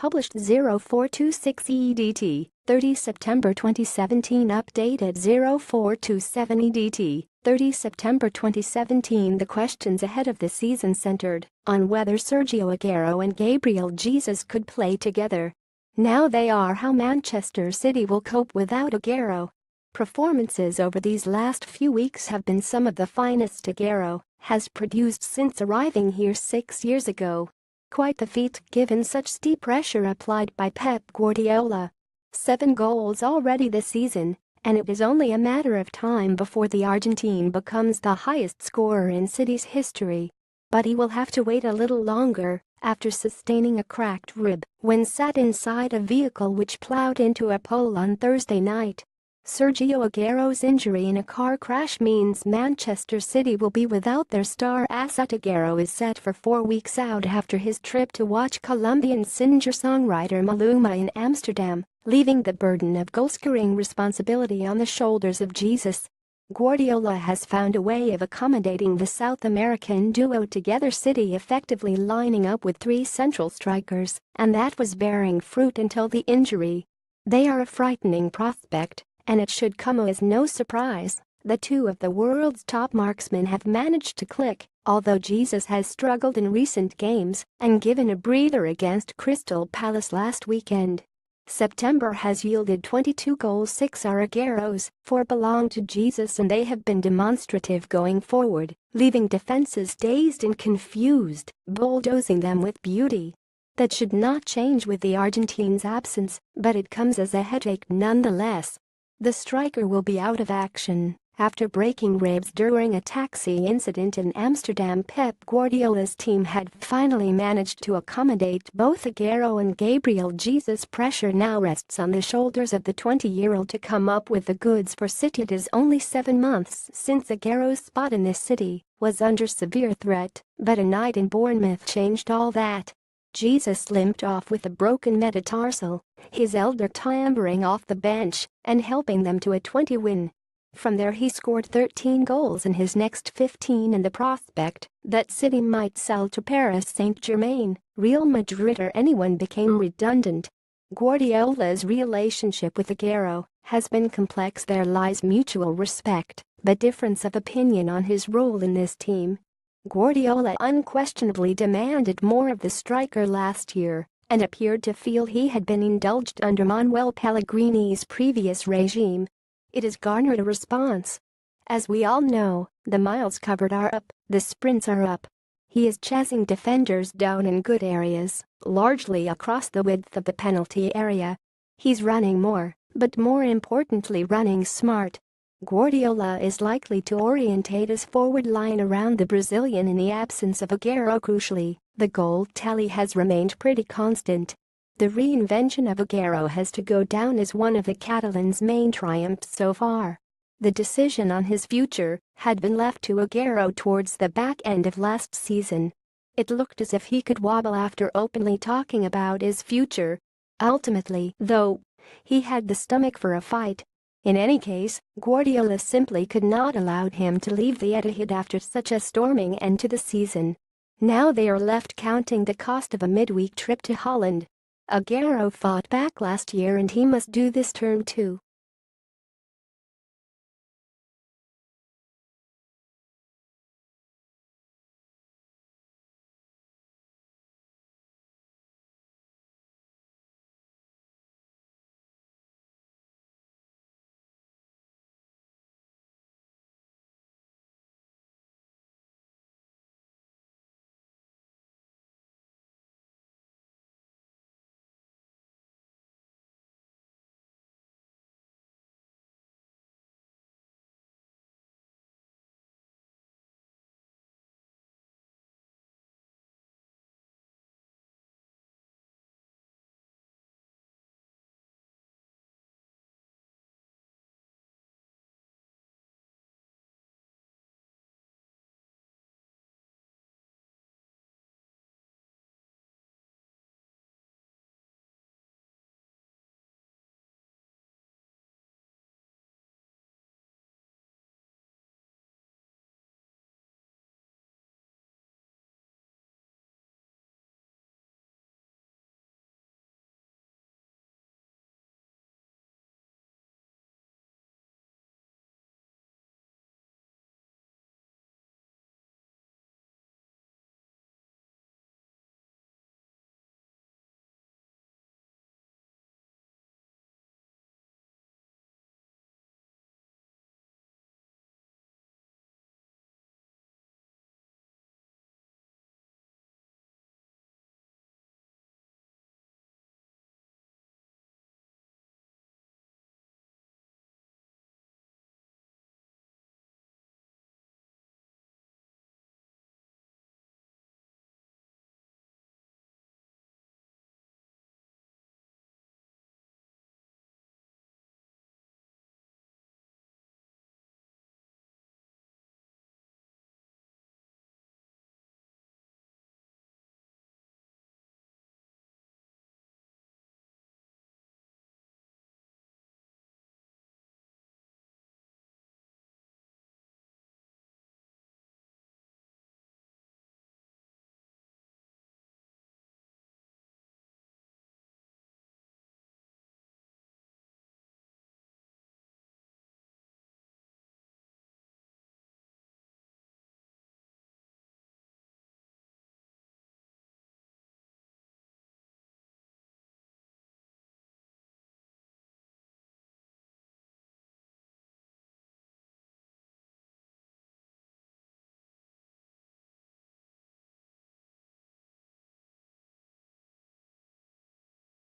published 0426 EDT, 30 September 2017 updated 0427 EDT, 30 September 2017 The questions ahead of the season centered on whether Sergio Aguero and Gabriel Jesus could play together. Now they are how Manchester City will cope without Aguero. Performances over these last few weeks have been some of the finest Aguero has produced since arriving here 6 years ago. Quite the feat given such steep pressure applied by Pep Guardiola. 7 goals already this season, and it is only a matter of time before the Argentine becomes the highest scorer in City's history. But he will have to wait a little longer after sustaining a cracked rib when sat inside a vehicle which plowed into a pole on Thursday night. Sergio Aguero's injury in a car crash means Manchester City will be without their star asset. Aguero is set for 4 weeks out after his trip to watch Colombian singer-songwriter Maluma in Amsterdam, leaving the burden of goal-scoring responsibility on the shoulders of Jesus. Guardiola has found a way of accommodating the South American duo together, City effectively lining up with 3 central strikers, and that was bearing fruit until the injury. They are a frightening prospect, and it should come as no surprise that 2 of the world's top marksmen have managed to click, although Jesus has struggled in recent games and given a breather against Crystal Palace last weekend. September has yielded 22 goals, 6 are Aguero's, 4 belong to Jesus, and they have been demonstrative going forward, leaving defenses dazed and confused, bulldozing them with beauty. That should not change with the Argentine's absence, but it comes as a headache nonetheless. The striker will be out of action after breaking ribs during a taxi incident in Amsterdam. Pep Guardiola's team had finally managed to accommodate both Aguero and Gabriel Jesus. Pressure now rests on the shoulders of the 20-year-old to come up with the goods for City. It is only 7 months since Aguero's spot in this City was under severe threat, but a night in Bournemouth changed all that. Jesus limped off with a broken metatarsal, his elder timbering off the bench and helping them to a 20 win. From there he scored 13 goals in his next 15, and the prospect that City might sell to Paris Saint-Germain, Real Madrid or anyone became redundant. Guardiola's relationship with Aguero has been complex. There lies mutual respect, but difference of opinion on his role in this team. Guardiola unquestionably demanded more of the striker last year and appeared to feel he had been indulged under Manuel Pellegrini's previous regime. It has garnered a response. As we all know, the miles covered are up, the sprints are up. He is chasing defenders down in good areas, largely across the width of the penalty area. He's running more, but more importantly running smart. Guardiola is likely to orientate his forward line around the Brazilian in the absence of Aguero. Crucially, the goal tally has remained pretty constant. The reinvention of Aguero has to go down as one of the Catalans' main triumphs so far. The decision on his future had been left to Aguero towards the back end of last season. It looked as if he could wobble after openly talking about his future. Ultimately, though, he had the stomach for a fight. In any case, Guardiola simply could not allow him to leave the Etihad after such a storming end to the season. Now they are left counting the cost of a midweek trip to Holland. Aguero fought back last year and he must do this term too.